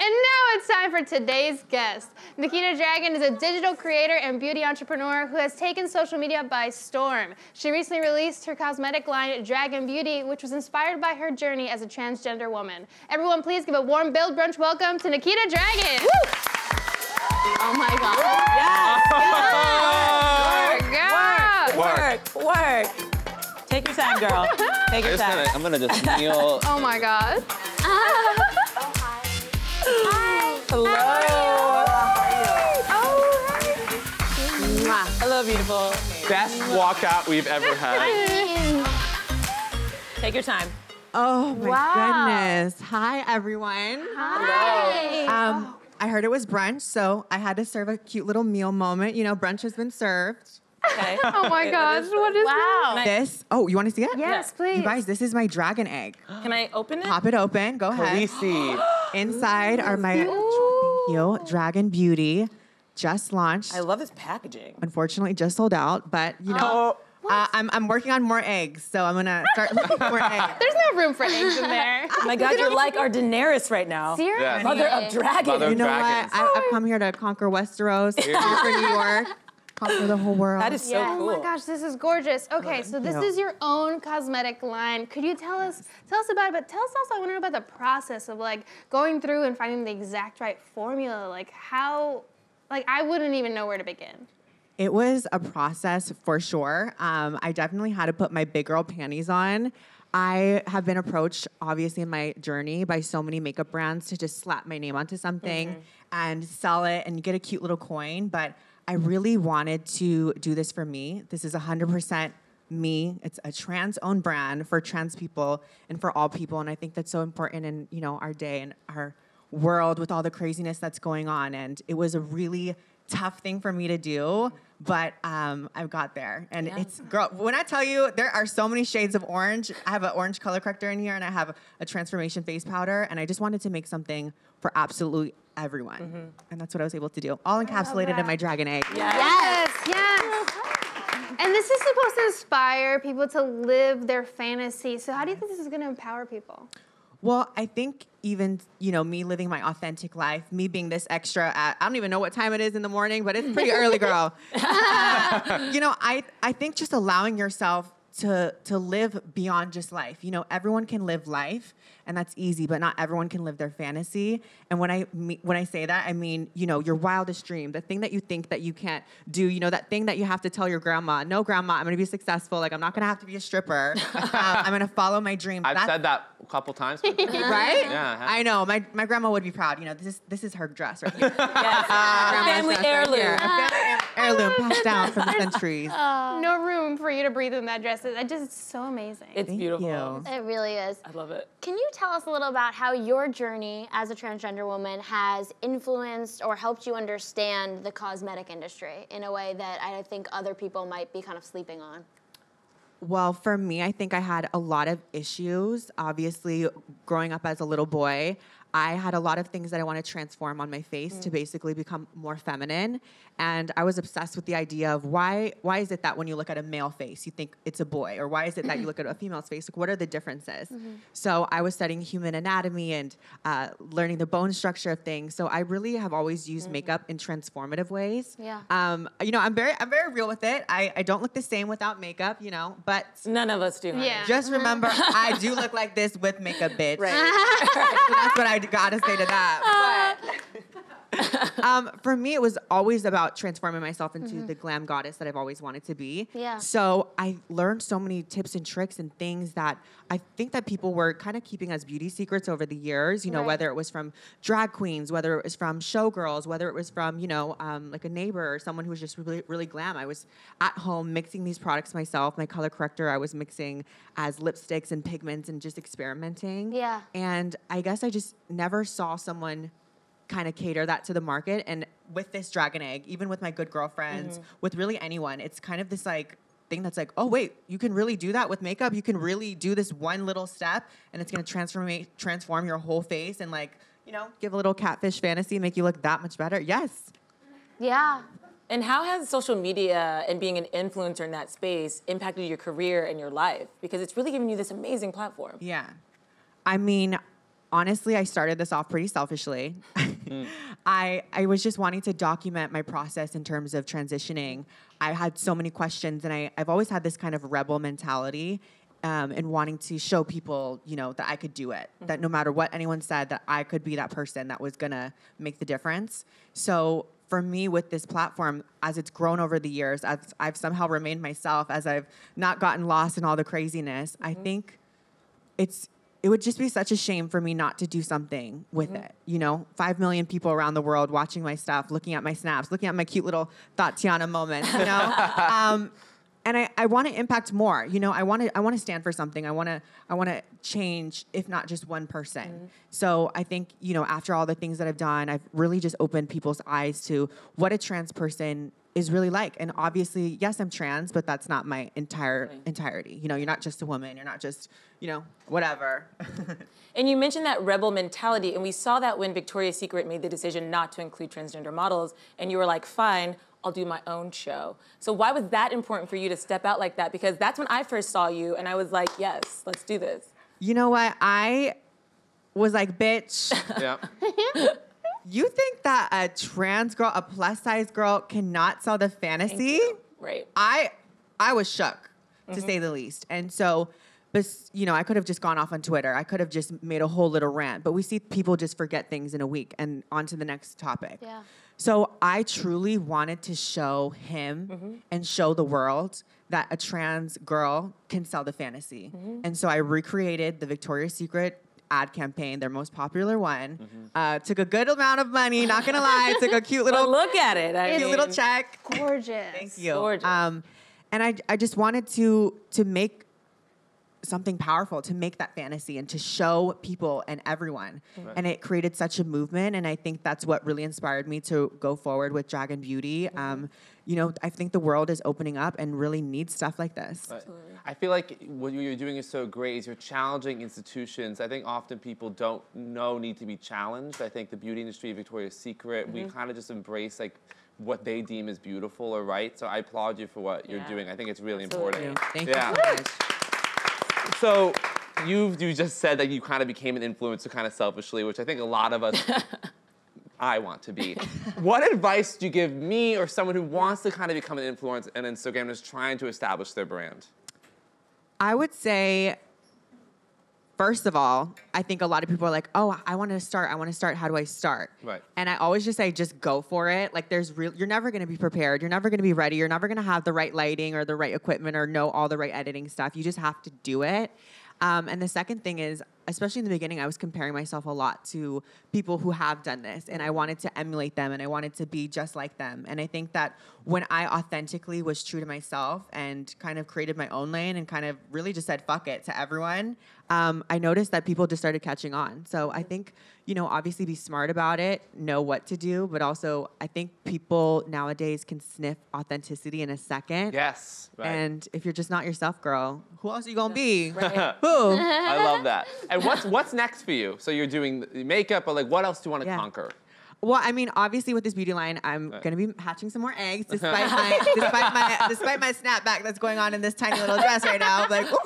And now it's time for today's guest. Nikita Dragun is a digital creator and beauty entrepreneur who has taken social media by storm. She recently released her cosmetic line, Dragun Beauty, which was inspired by her journey as a transgender woman. Everyone, please give a warm Build Brunch welcome to Nikita Dragun. Woo! Oh my God. Yes. Work. Take your time, girl. Take your time. I'm gonna just kneel. Oh my God. Hello. How are you? Hello, beautiful. Best walkout we've ever had. Take your time. Oh my goodness. Hi, everyone. Hi. I heard it was brunch, so I had to serve a cute little meal moment. You know, brunch has been served. Okay. Oh my gosh, what is This, oh, you want to see it? Yes, please. You guys, this is my dragon egg. Can I open it? Pop it open, go ahead. Please see. Inside are my, thank you, Dragun Beauty. Just launched. I love this packaging. Unfortunately, just sold out, but you know, I'm working on more eggs, so I'm gonna start looking for more eggs. There's no room for eggs in there. Oh my God, you're like our Daenerys right now. Seriously? Yes. Mother of dragons. Mother of You know dragons. what? I've come here to conquer Westeros, conquer New York, conquer the whole world. That is so cool. Oh my gosh, this is gorgeous. Okay, so this is your own cosmetic line. Could you tell us about it, but tell us also, I want to know about the process of like going through and finding the exact right formula, like how, like I wouldn't even know where to begin. It was a process for sure. I definitely had to put my big girl panties on. I have been approached, obviously, in my journey by so many makeup brands to just slap my name onto something and sell it and get a cute little coin. But I really wanted to do this for me. This is 100% me. It's a trans-owned brand for trans people and for all people. And I think that's so important in, you know, our day and our world with all the craziness that's going on. And it was a really tough thing for me to do, but I've got there. And it's, girl, when I tell you, there are so many shades of orange. I have an orange color corrector in here, and I have a transformation face powder, and I just wanted to make something for absolutely everyone. And that's what I was able to do. All encapsulated in my dragon egg. Yes. And this is supposed to inspire people to live their fantasy. So how do you think this is going to empower people? Well, I think even, you know, me living my authentic life, me being this extra at, I don't even know what time it is in the morning, but it's pretty early, girl. You know, I think just allowing yourself to live beyond just life. You know, everyone can live life, and that's easy, but not everyone can live their fantasy. And when I say that, I mean, you know, your wildest dream, the thing that you think that you can't do, you know, that thing that you have to tell your grandma, no, grandma, I'm gonna be successful. Like, I'm not gonna have to be a stripper. I'm gonna follow my dream. I've said that a couple times. Right? Yeah. I know. My grandma would be proud. You know, this is her dress right here. Family heirloom. Family heirloom passed down from the centuries. No room for you to breathe in that dress. It's so amazing. It's beautiful. you. It really is. I love it. Can you tell us a little about how your journey as a transgender woman has influenced or helped you understand the cosmetic industry in a way that I think other people might be kind of sleeping on? Well, for me, I think I had a lot of issues. Obviously, growing up as a little boy, I had a lot of things that I want to transform on my face to basically become more feminine. And I was obsessed with the idea of why is it that when you look at a male face, you think it's a boy? Or why is it that you look at a female's face? Like, what are the differences? So I was studying human anatomy and learning the bone structure of things. So I really have always used makeup in transformative ways. Yeah. You know, I'm very real with it. I don't look the same without makeup, you know, but None of us do. Honey. Yeah. just remember, I do look like this with makeup, bitch. Right. So that's what I gotta say to that. But for me, it was always about transforming myself into the glam goddess that I've always wanted to be. Yeah. So I learned so many tips and tricks and things that I think that people were kind of keeping as beauty secrets over the years, you know, whether it was from drag queens, whether it was from showgirls, whether it was from, you know, like a neighbor or someone who was just really, really glam. I was at home mixing these products myself. My color corrector, I was mixing as lipsticks and pigments and just experimenting. Yeah. And I guess I just never saw someone kind of cater that to the market. And with this dragon egg, even with my good girlfriends, with really anyone, it's kind of this like thing that's like, oh wait, you can really do that with makeup. You can really do this one little step, and it's gonna transform your whole face and like, you know, give a little catfish fantasy, make you look that much better. Yes. Yeah. And how has social media and being an influencer in that space impacted your career and your life? Because it's really given you this amazing platform. Yeah. I mean, honestly, I started this off pretty selfishly. I was just wanting to document my process in terms of transitioning. I had so many questions, and I've always had this kind of rebel mentality and wanting to show people, you know, that I could do it, that no matter what anyone said, that I could be that person that was gonna make the difference. So for me, with this platform, as it's grown over the years, as I've somehow remained myself, as I've not gotten lost in all the craziness, I think it would just be such a shame for me not to do something with it. You know, 5 million people around the world watching my stuff, looking at my snaps, looking at my cute little Tatiana moments, you know? And I want to impact more. You know, I want to stand for something. I want to change, if not just one person. So I think, you know, after all the things that I've done, I've really just opened people's eyes to what a trans person is really like. And obviously, yes, I'm trans, but that's not my entirety. You know, you're not just a woman. You're not just, you know, whatever. And you mentioned that rebel mentality, and we saw that when Victoria's Secret made the decision not to include transgender models, and you were like, fine, I'll do my own show. So why was that important for you to step out like that? Because that's when I first saw you, and I was like, yes, let's do this. You know what? I was like, bitch. Yeah. You think that a trans girl, a plus-size girl, cannot sell the fantasy? Right. I was shook, to say the least. And so, but, you know, I could have just gone off on Twitter. I could have just made a whole little rant. But we see people just forget things in a week and on to the next topic. Yeah. So I truly wanted to show him and show the world that a trans girl can sell the fantasy. And so I recreated the Victoria's Secret ad campaign, their most popular one. Took a good amount of money, not gonna lie. Took a cute little, But look at it. I cute mean, little check. Gorgeous. Thank you. Gorgeous. And I just wanted to make something powerful, to make that fantasy and to show people and everyone. And it created such a movement. And I think that's what really inspired me to go forward with Dragun Beauty. You know, I think the world is opening up and really needs stuff like this. I feel like what you're doing is so great is you're challenging institutions. I think often people don't need to be challenged. I think the beauty industry, Victoria's Secret, we kind of just embrace like what they deem as beautiful or right. So I applaud you for what you're doing. I think it's really important. Thank you so much. So you just said that you kind of became an influencer kind of selfishly, which I think a lot of us, I want to be. What advice do you give me or someone who wants to kind of become an influencer and Instagram and is trying to establish their brand? I would say, first of all, I think a lot of people are like, oh, I want to start. How do I start? Right. And I always just say, just go for it. Like you're never going to be prepared. You're never going to be ready. You're never going to have the right lighting or the right equipment or know all the right editing stuff. You just have to do it. And the second thing is, especially in the beginning, I was comparing myself a lot to people who have done this, and I wanted to emulate them, and I wanted to be just like them. And I think that when I authentically was true to myself and kind of created my own lane and kind of really just said fuck it to everyone, I noticed that people just started catching on. So I think, you know, obviously be smart about it, know what to do, but also I think people nowadays can sniff authenticity in a second. Yes. Right. And if you're just not yourself, girl, who else are you gonna be? Right. Who? I love that. And what's next for you? So you're doing the makeup, but like what else do you want to conquer? Well, I mean, obviously with this beauty line, I'm gonna be hatching some more eggs, despite my snapback that's going on in this tiny little dress right now. Like, woo.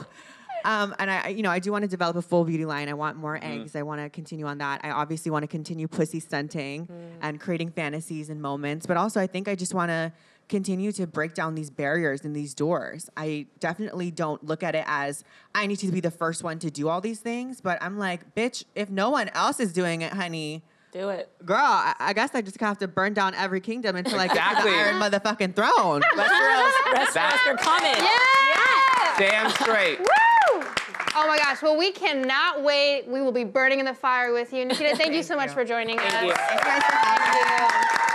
And I do want to develop a full beauty line. I want more eggs. I want to continue on that. I obviously want to continue pussy stunting and creating fantasies and moments. But also, I think I just want to continue to break down these barriers and these doors. I definitely don't look at it as I need to be the first one to do all these things. But I'm like, bitch, if no one else is doing it, honey, do it. Girl, I guess I just have to burn down every kingdom until I get to the iron motherfucking throne. Westeros, you're coming. Yeah! Damn straight. Woo! Oh my gosh, well, we cannot wait. We will be burning in the fire with you. Nikita, thank you so much for joining us. Thank you. Thank you guys for having me.